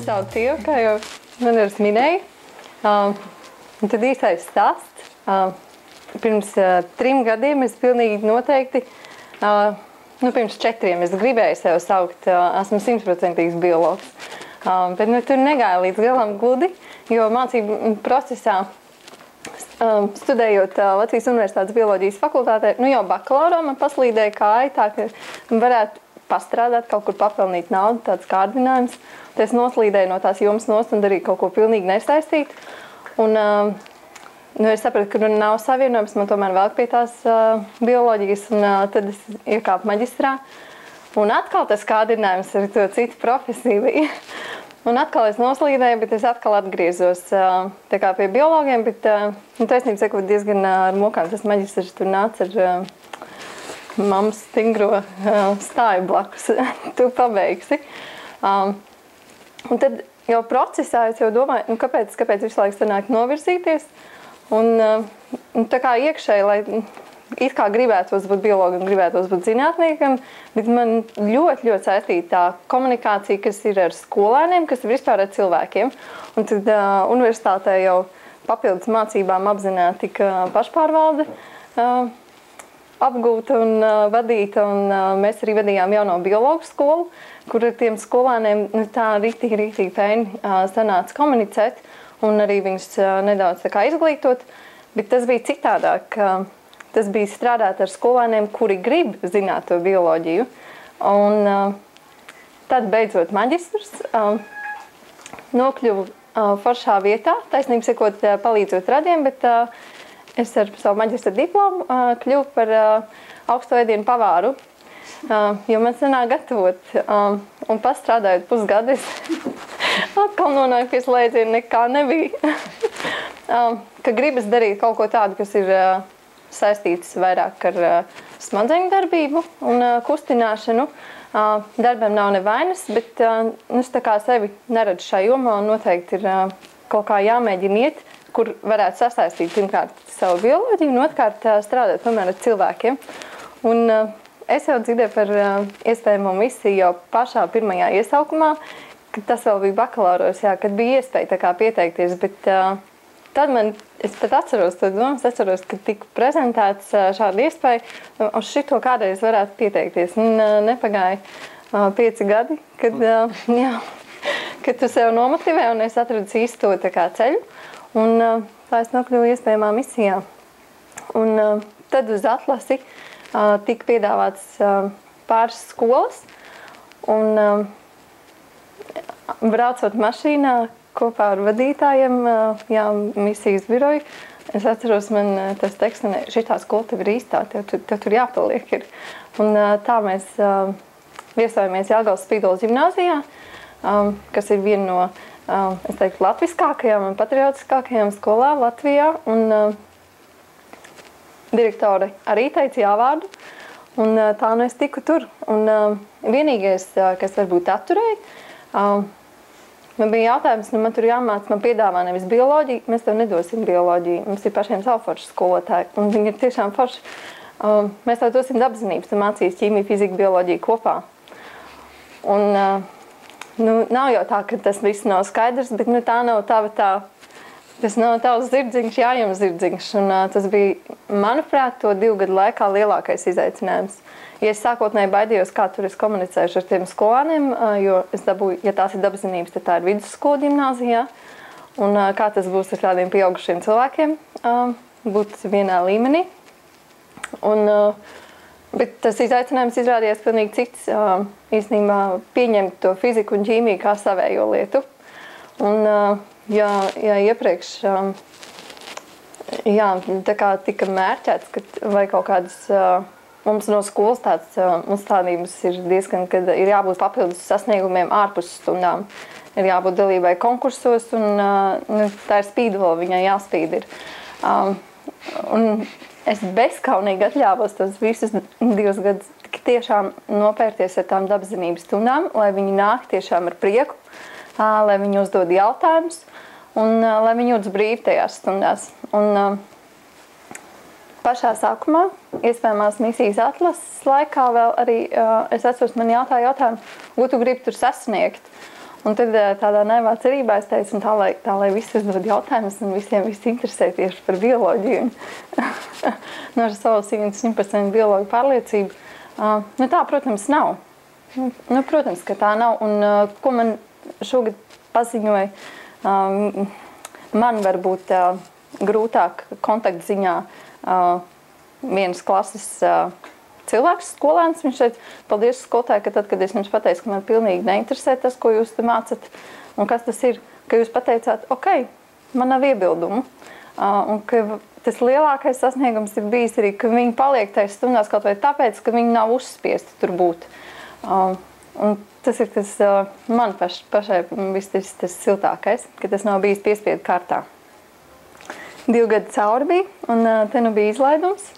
sauc Ieva, kā jau Venders minēja. Un tad īstais stāsts. Pirms 3 gadiem es pilnīgi noteikti, pirms 4 es gribēju sev saukt, esmu 100% biologs. Bet tur negāja līdz galam gludi, jo mācību procesā, studējot Latvijas Universitātes bioloģijas fakultātē, jau bakalaurā man paslīdēja kāja tā, ka varētu pastrādāt, kaut kur papelnīt naudu, tāds kārdinājums. Tad es noslīdēju no tās jomas nost un darīju kaut ko pilnīgi nesaistītu. Un es sapratu, ka nav savienojums, man tomēr vēl pie tās bioloģijas, un tad es iekāpu maģistrā. Un atkal tas kārdinājums ar to citu profesiju bija. Un atkal es noslīdēju, bet es atkal atgriezos tā kā pie biologiem, bet taisnība sakot diezgan ar mokām. Tas maģistrs tur nāca ar mammas stingro stāju blakus. Tu pabeigsi. Un tad jau procesā es jau domāju, kāpēc visu laiku sanāk novirzīties. Un tā kā iekšēji, lai it kā gribētos būt biologam, gribētos būt zinātniekam, bet man ļoti saistīta tā komunikācija, kas ir ar skolēniem, kas ir vispār ar cilvēkiem. Un tad universitātē jau papildus mācībām apzināti tika pašpārvalde apgūta un vadīta, un mēs arī vadījām jauno biologu skolu, kur ar tiem skolēniem tā rītīgi pēni sanāca komunicēt, un arī viņus nedaudz tā kā izglītot, bet tas bija citādāk. Tas bija strādāt ar skolēniem, kuri grib zināt to bioloģiju. Un tad beidzot maģistrs nokļuvu foršā vietā, taisnība sakot, palīdzot radiem, bet es ar savu maģistra diplomu kļuvu par augsto ēdienu pavāru, jo man sanāk gatavot. Un pastrādājot pusgadu, es atkal nonāku pie slēdziena, nekā nebija. Ka gribas darīt kaut ko tādu, kas ir saistīts vairāk ar smadzeņu darbību un kustināšanu. Darbam nav nevainas, bet es tā kā sevi neredzu šajā jomā, un noteikti ir kaut kā jāmēģina iet, kur varētu sasaistīt pirmkārt savu bioloģiju un otrkārt strādāt tomēr ar cilvēkiem. Un es jau dzirdēju par iespējamo misiju jau pašā pirmajā iesaukumā, kad tas vēl bija bakalauros, kad bija iespēja tā kā pieteikties, bet tad es pat atceros to domu, es atceros, ka tika prezentēts šāda iespēja, uz šito kādreiz varētu pieteikties. Un nepagāja 5 gadi, kad tu sev nomotivē un es atradu īsto tā kā ceļu. Un tā es nokļuvu iespējamā misijā. Un tad uz atlasi tika piedāvāts pāris skolas. Un braucot mašīnā kopā ar vadītājiem, misijas biroju, es atceros, man tas teksts, šitā skola tev ir īstā, tev tur jāpaliek ir. Un tā mēs viesojamies Jelgavas Spīdolas ģimnāzijā, kas ir viena no es teiktu, latviskākajām un patriotiskākajām skolām Latvijā. Un direktori arī teica jāvārdu. Un tā es tiku tur. Un vienīgais, kas varbūt atturēja, man bija jautājums, man tur jāmāc, man piedāvā nevis bioloģiju, mēs tev nedosim bioloģiju. Mums ir pašiem savu foršu skolotāji. Un viņi ir tiešām forši. Mēs tev dosim dabaszinības, tu mācīs ķīmiju, fiziku, bioloģiju kopā. Un nav jau tā, ka tas viss nav skaidrs, bet tā nav tas nav tavs zirdziņš, jājums zirdziņš. Un tas bija, manuprāt, to 2 gadu laikā lielākais izaicinājums. Ja es sākotnēji baidījos, kā tur es komunicēšu ar tiem skolāniem, jo es dabūju, ja tās ir dabaszinības, tad tā ir vidusskola ģimnāzijā. Un kā tas būs ar tādiem pieaugušiem cilvēkiem, būt vienā līmenī. Bet tas izaicinājums izrādījās pilnīgi cits, īstenībā pieņemt to fiziku un ķīmiju kā savējo lietu. Un, ja iepriekš tā kā tika mērķēts, vai kaut kādas, mums no skolas tāds uzstādījums ir diezgan, kad ir jābūt papildus sasniegumiem ārpus stundām. Ir jābūt dalībai konkursos, un tā ir spīdola, viņai jāspīd ir. Un es bezkaunīgi atļāvos tos visus 2 gadus tiešām nopērties ar tām dabaszinības stundām, lai viņi nāk tiešām ar prieku, lai viņi uzdod jautājumus un lai viņi jūtas brīvi tajās stundās. Un pašā sākumā, iespējamās misijas atlases laikā vēl arī es atceros, man jautāju jautājumu, ko tu gribi tur sasniegt. Un tad tādā naivā cerībā es teicu, tā lai visi uzdod jautājumus un visiem viss interesē tieši par bioloģiju. Nu, ar savu 100% bioloģiju pārliecību. Nu, tā, protams, nav. Nu, protams, ka tā nav. Un ko man šogad paziņoja, man varbūt grūtāk kontaktziņā vienas klases cilvēks, skolēns. Viņš teica, paldies skolotāji, ka tad, kad es jums pateicu, ka man pilnīgi neinteresē tas, ko jūs te mācat, un kas tas ir, ka jūs pateicāt, ok, man nav iebildumu. Un ka tas lielākais sasniegums ir bijis arī, ka viņi paliek tajās stundās kaut vai tāpēc, ka viņi nav uzspiesti tur būt. Un tas ir tas man pašai viss tas siltākais, ka tas nav bijis piespiedu kārtā. 2 gadi cauri bija, un te nu bija izlaidums.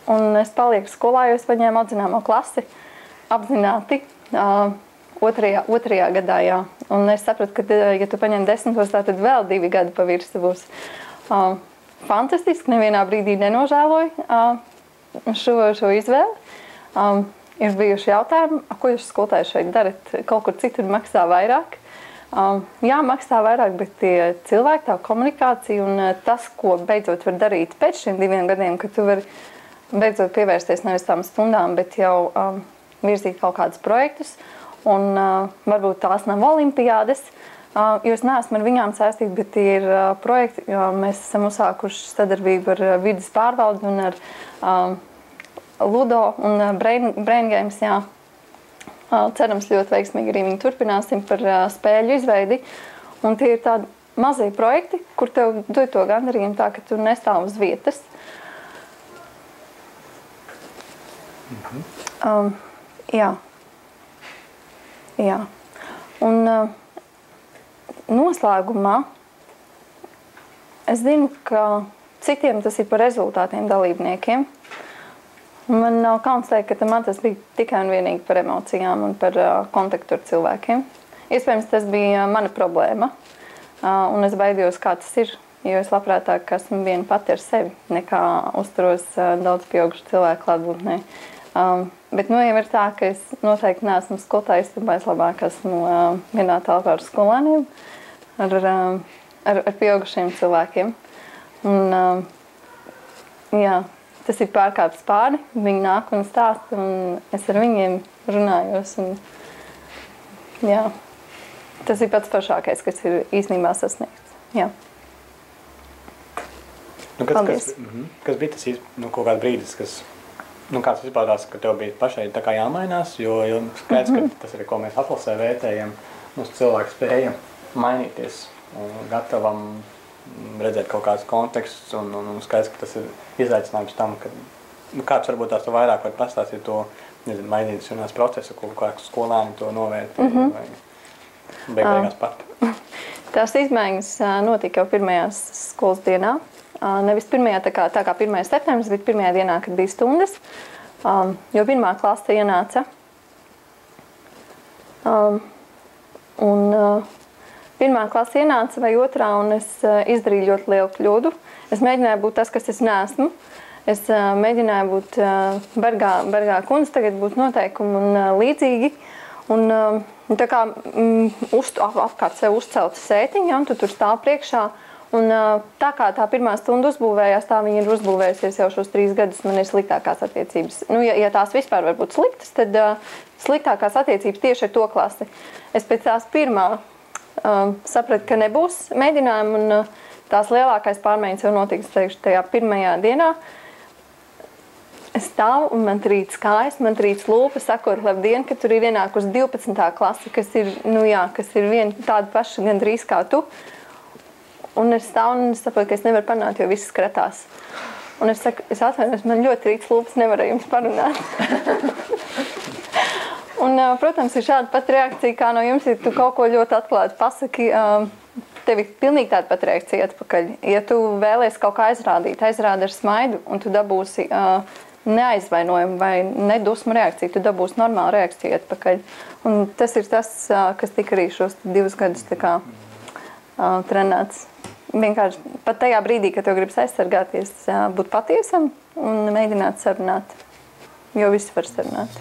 Un es palieku skolā, jo es paņēmu atzināmo klasi apzināti otrajā gadā, jā. Un es sapratu, ka, ja tu paņem 10, tad vēl 2 gadi pa virsu būs. Fantastiski, nevienā brīdī nenožēloju šo izvēli. Ir bijuši jautājumi, ko jūs skolotāji šeit darat? Kaut kur citur maksā vairāk. Jā, maksā vairāk, bet tie cilvēki, tā komunikācija un tas, ko beidzot var darīt pēc šiem 2 gadiem, ka tu vari beidzot pievērsties nevis tām stundām, bet jau virzīt kaut kādus projektus. Un varbūt tās nav olimpiādes, jo es neesmu ar viņām saistīta, bet tie ir projekti, jo mēs esam uzsākuši sadarbību ar vides pārvaldu un ar Ludo un Brain Games, jā. Cerams, ļoti veiksmīgi arī viņi turpināsim par spēļu izveidi. Un tie ir tādi mazie projekti, kur tev dod to gandarījumu tā, ka tu nestāv uz vietas. Jā. Jā. Un noslēgumā es zinu, ka citiem tas ir par rezultātiem dalībniekiem. Man nav kauns teikt, ka man tas bija tikai un vienīgi par emocijām un par kontaktu ar cilvēkiem. Iespējams, tas bija mana problēma. Un es baidījos, kā tas ir, jo es labprātāk esmu viena pati ar sevi, nekā uzturos daudz pieaugušu cilvēku klātbūtnē. Bet nu jau ir tā, ka es noteikti neesmu skolotāja istabā, es labāk esmu vienā telpā ar skolēniem, ar pieaugušiem cilvēkiem. Un, jā, tas ir pārkāpts pāri, viņi nāk un stāst, un es ar viņiem runājos. Un, jā, tas ir pats foršākais, kas ir īstenībā sasniegts. Jā. Nu, kas bija tas kaut kāds brīdis, kāds izpaudās, ka tev bija pašai tā kā jāmainās, jo skaidrs, ka tas arī, ko mēs atlasē vērtējam, mums cilvēks spēja mainīties un gatavam redzēt kaut kāds konteksts un skaidrs, ka tas ir izaicinājums tam, ka kāds varbūt tās to vairāk var pastāstīt to, nezinu, mainīšanās procesu, ko kāds skolēni to novērtē vai beigās pat. Tās izmaiņas notika jau pirmajās skolas dienā. Nevis pirmajā, tā kā 1. septembris, bet pirmajā dienā, kad bija stundas, jo 1. klase ienāca. Un 1. klase ienāca vai 2. un es izdarīju ļoti lielu kļūdu. Es mēģināju būt tas, kas es neesmu. Es mēģināju būt bargā kundze, tagad būt noteikumi un līdzīgi. Un tā kā apkārt sev uzcelta sētiņa, un tu tur stāv priekšā. Un tā kā tā 1. stunda uzbūvējās, tā viņa ir uzbūvējusies jau šos 3 gadus, man ir sliktākās attiecības. Nu, ja tās vispār var būt sliktas, tad sliktākās attiecības tieši ar to klasi. Es pēc tās pirmā sapratu, ka nebūs mēģinājumu, un tās lielākais pārmaiņas jau notiks, teikšu, tajā 1. dienā. Es stāvu un man trīc kājas, man trīc lūpas, sakot labdien, ka tur ir ienākusi 12. klase, kas ir viena tāda paša gandrīz kā tu. Un es stāvu un saprotu, ka es nevaru parunāt, jo viss skratās. Un es saku, es atvainojos, man ļoti trīc lūpas, nevaru jums parunāt. Un, protams, ir šāda pat reakcija, kā no jums, ja tu kaut ko ļoti atklāti pasaki, tev ir pilnīgi tāda pat reakcija atpakaļ. Ja tu vēlies kaut kā aizrādi ar smaidu, un tu dabūsi neaizvainojumu vai nedusmu reakciju, tu dabūsi normālu reakciju atpakaļ. Un tas ir tas, kas tika arī šos 2 gadus tā kā trenēts. Vienkārši pat tajā brīdī, kad tev gribas aizsargāties, būt patiesam un mēģināt sarunāt, jo visi var sarunāt.